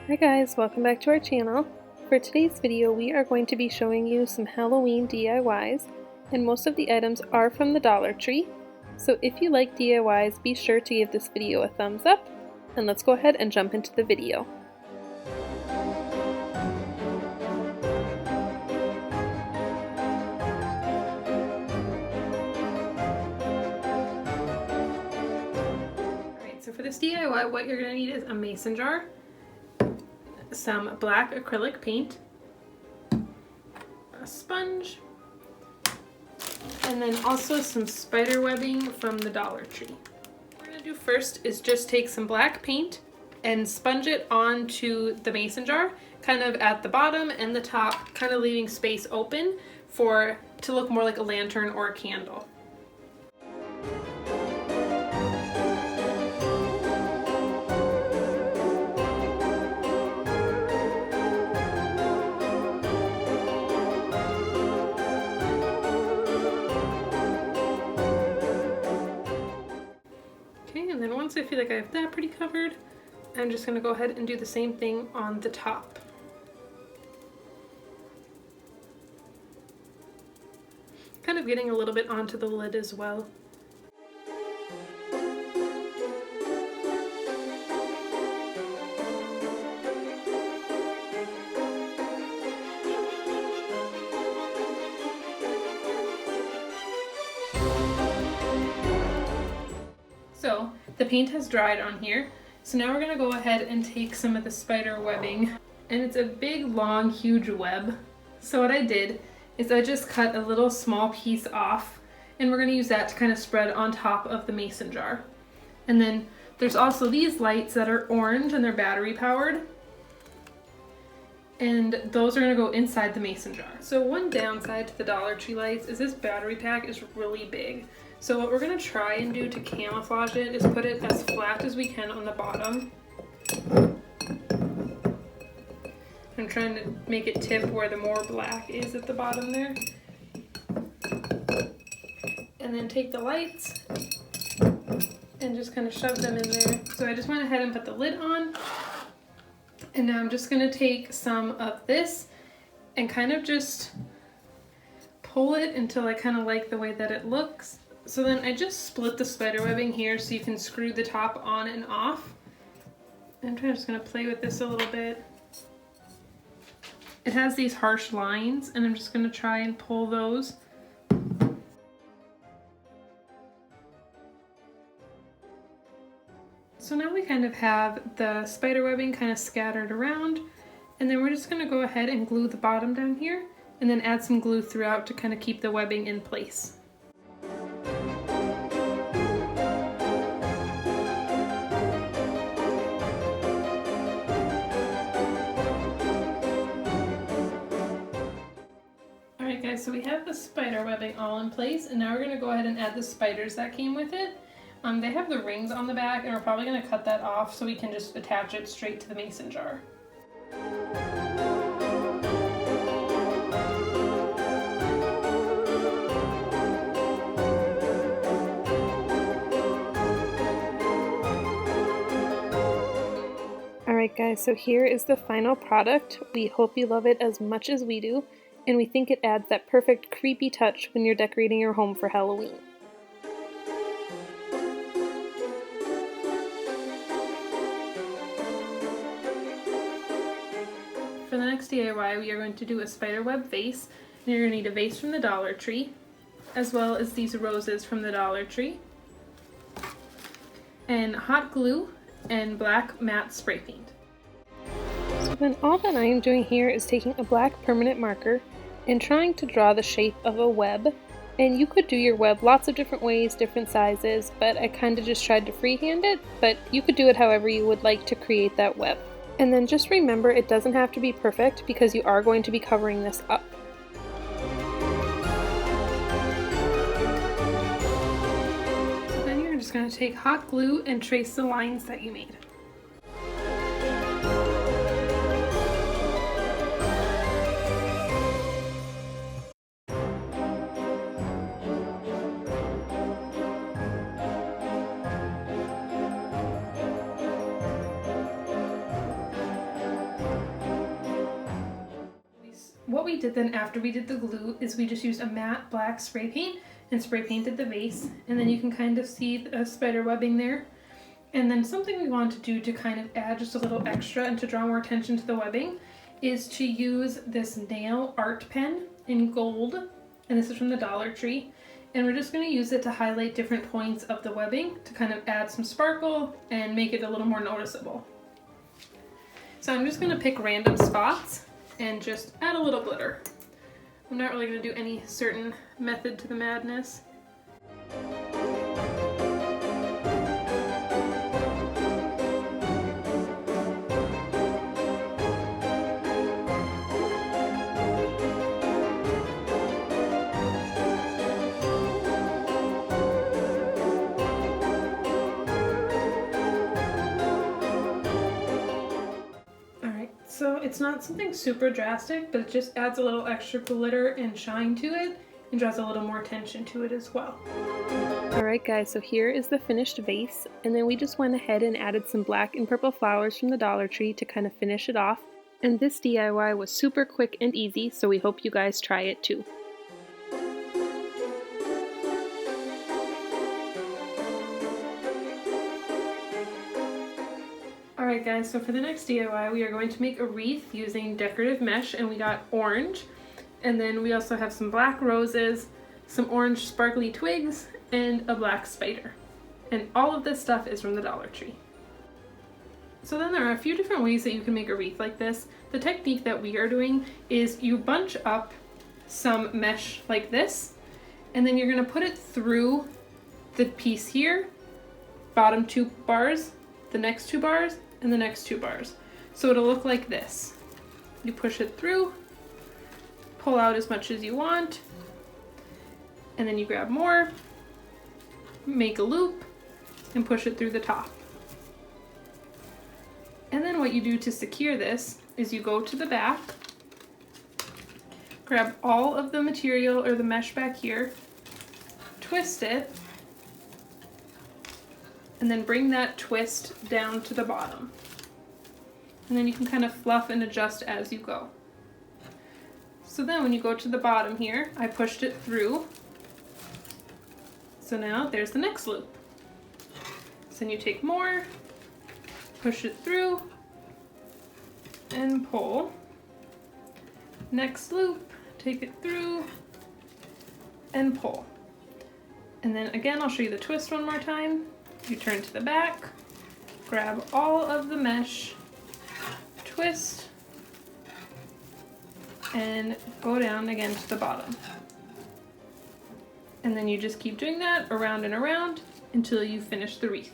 Hi guys, welcome back to our channel. For today's video we are going to be showing you some Halloween DIYs, and most of the items are from the Dollar Tree. So if you like DIYs, be sure to give this video a thumbs up, and let's go ahead and jump into the video. Alright, so for this DIY what you're going to need is a mason jar, some black acrylic paint, a sponge, and then also some spider webbing from the Dollar Tree. What we're going to do first is just take some black paint and sponge it onto the mason jar, kind of at the bottom and the top, kind of leaving space open to look more like a lantern or a candle. And then once I feel like I have that pretty covered, I'm just going to go ahead and do the same thing on the top. Kind of getting a little bit onto the lid as well. So the paint has dried on here, so now we're going to go ahead and take some of the spider webbing, and it's a big long huge web. So what I did is I just cut a little small piece off, and we're going to use that to kind of spread on top of the mason jar. And then there's also these lights that are orange and they're battery powered, and those are going to go inside the mason jar. So one downside to the Dollar Tree lights is this battery pack is really big. So what we're going to try and do to camouflage it is put it as flat as we can on the bottom. I'm trying to make it tip where the more black is at the bottom there. And then take the lights and just kind of shove them in there. So I just went ahead and put the lid on. And now I'm just going to take some of this and kind of just pull it until I kind of like the way that it looks. So then I just split the spider webbing here so you can screw the top on and off. I'm just going to play with this a little bit. It has these harsh lines, and I'm just going to try and pull those. So now we kind of have the spider webbing kind of scattered around, and then we're just going to go ahead and glue the bottom down here, and then add some glue throughout to kind of keep the webbing in place. Alright guys, so we have the spider webbing all in place, and now we're going to go ahead and add the spiders that came with it. They have the rings on the back, and we're probably going to cut that off so we can just attach it straight to the mason jar. Alright guys, so here is the final product. We hope you love it as much as we do, and we think it adds that perfect creepy touch when you're decorating your home for Halloween. For the next DIY, we are going to do a spiderweb vase, and you're going to need a vase from the Dollar Tree, as well as these roses from the Dollar Tree, and hot glue, and black matte spray paint. So then all that I am doing here is taking a black permanent marker and trying to draw the shape of a web. And you could do your web lots of different ways, different sizes, but I kind of just tried to freehand it, but you could do it however you would like to create that web. And then just remember, it doesn't have to be perfect because you are going to be covering this up. So then you're just going to take hot glue and trace the lines that you made. we did then after we did the glue is we just used a matte black spray paint and spray painted the vase, and then you can kind of see the spider webbing there. And then something we want to do to kind of add just a little extra and to draw more attention to the webbing is to use this nail art pen in gold, and this is from the Dollar Tree, and we're just going to use it to highlight different points of the webbing to kind of add some sparkle and make it a little more noticeable. So I'm just going to pick random spots and just add a little glitter. I'm not really going to do any certain method to the madness. So it's not something super drastic, but it just adds a little extra glitter and shine to it and draws a little more attention to it as well. Alright guys, so here is the finished vase, and then we just went ahead and added some black and purple flowers from the Dollar Tree to kind of finish it off. And this DIY was super quick and easy, so we hope you guys try it too. Alright guys, so for the next DIY we are going to make a wreath using decorative mesh, and we got orange, and then we also have some black roses, some orange sparkly twigs, and a black spider. And all of this stuff is from the Dollar Tree. So then there are a few different ways that you can make a wreath like this. The technique that we are doing is you bunch up some mesh like this, and then you're going to put it through the piece here, bottom 2 bars, the next 2 bars, and the next 2 bars. So it'll look like this. You push it through, pull out as much as you want, and then you grab more, make a loop, and push it through the top. And then what you do to secure this is you go to the back, grab all of the material or the mesh back here, twist it, and then bring that twist down to the bottom. And then you can kind of fluff and adjust as you go. So then when you go to the bottom here, I pushed it through. So now there's the next loop. So then you take more, push it through, and pull. Next loop, take it through, and pull. And then again, I'll show you the twist one more time. You turn to the back, grab all of the mesh, twist, and go down again to the bottom. And then you just keep doing that around and around until you finish the wreath.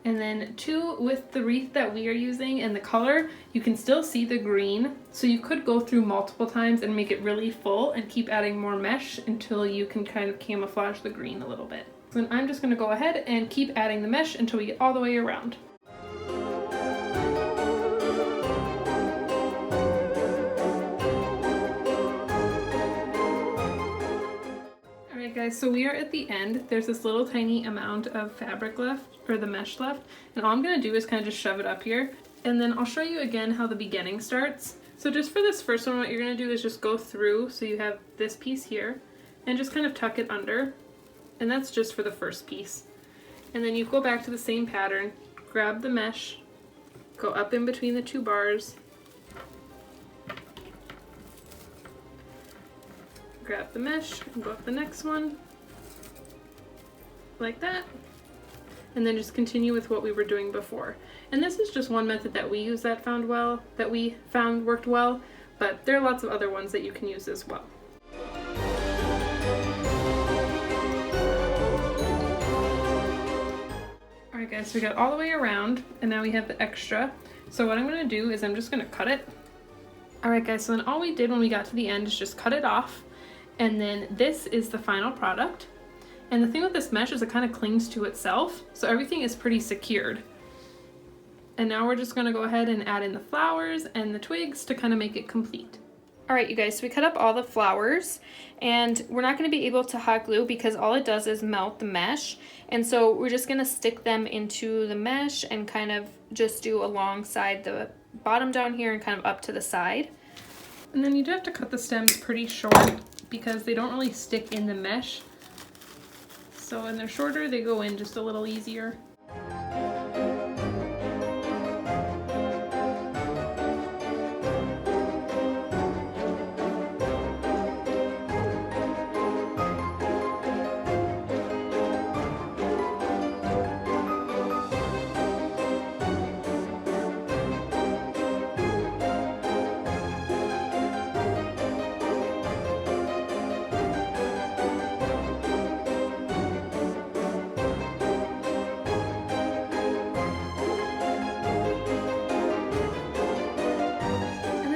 And then too, with the wreath that we are using and the color, you can still see the green, so you could go through multiple times and make it really full and keep adding more mesh until you can kind of camouflage the green a little bit. So then I'm just going to go ahead and keep adding the mesh until we get all the way around. Alright guys, so we are at the end. There's this little tiny amount of fabric left, or the mesh left, and all I'm going to do is kind of just shove it up here, and then I'll show you again how the beginning starts. So just for this first one, what you're going to do is just go through, so you have this piece here, and just kind of tuck it under. And that's just for the first piece. And then you go back to the same pattern, grab the mesh, go up in between the 2 bars, grab the mesh, and go up the next one, like that, and then just continue with what we were doing before. And this is just one method that we use that we found worked well, but there are lots of other ones that you can use as well. Alright guys, so we got all the way around, and now we have the extra. So what I'm going to do is I'm just going to cut it. Alright guys, so then all we did when we got to the end is just cut it off, and then this is the final product. And the thing with this mesh is it kind of clings to itself, so everything is pretty secured. And now we're just going to go ahead and add in the flowers and the twigs to kind of make it complete. Alright you guys, so we cut up all the flowers, and we're not going to be able to hot glue because all it does is melt the mesh, and so we're just going to stick them into the mesh and kind of just do alongside the bottom down here and kind of up to the side. And then you do have to cut the stems pretty short because they don't really stick in the mesh. So when they're shorter, they go in just a little easier.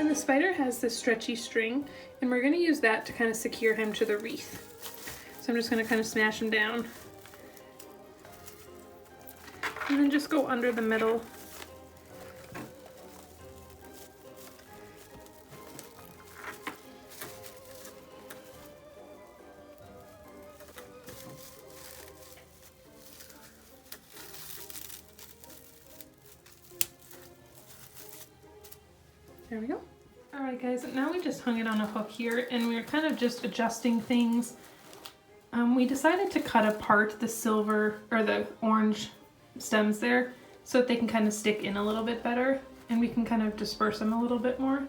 The spider has this stretchy string, and we're going to use that to kind of secure him to the wreath. So I'm just going to kind of smash him down. And then just go under the middle. There we go. Alright guys, now we just hung it on a hook here and we're kind of just adjusting things. We decided to cut apart the silver or the orange stems there so that they can kind of stick in a little bit better and we can kind of disperse them a little bit more.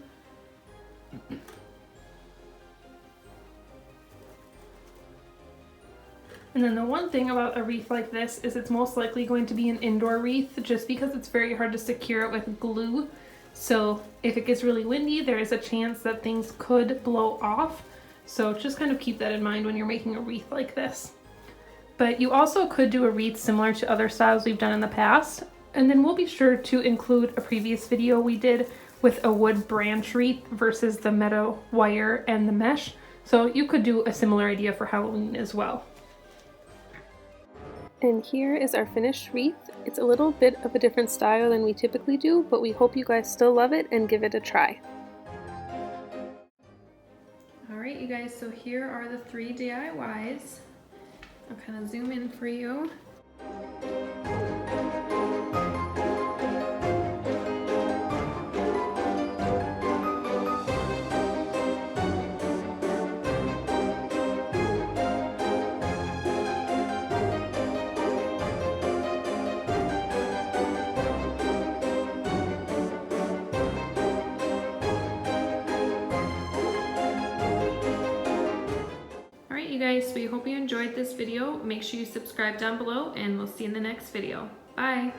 And then the one thing about a wreath like this is it's most likely going to be an indoor wreath just because it's very hard to secure it with glue. So if it gets really windy, there is a chance that things could blow off. So just kind of keep that in mind when you're making a wreath like this. But you also could do a wreath similar to other styles we've done in the past. And then we'll be sure to include a previous video we did with a wood branch wreath versus the metal wire and the mesh. So you could do a similar idea for Halloween as well. And here is our finished wreath. It's a little bit of a different style than we typically do, but we hope you guys still love it and give it a try. Alright you guys, so here are the 3 DIYs. I'll kind of zoom in for you. You guys, we hope you enjoyed this video. Make sure you subscribe down below and we'll see you in the next video. Bye!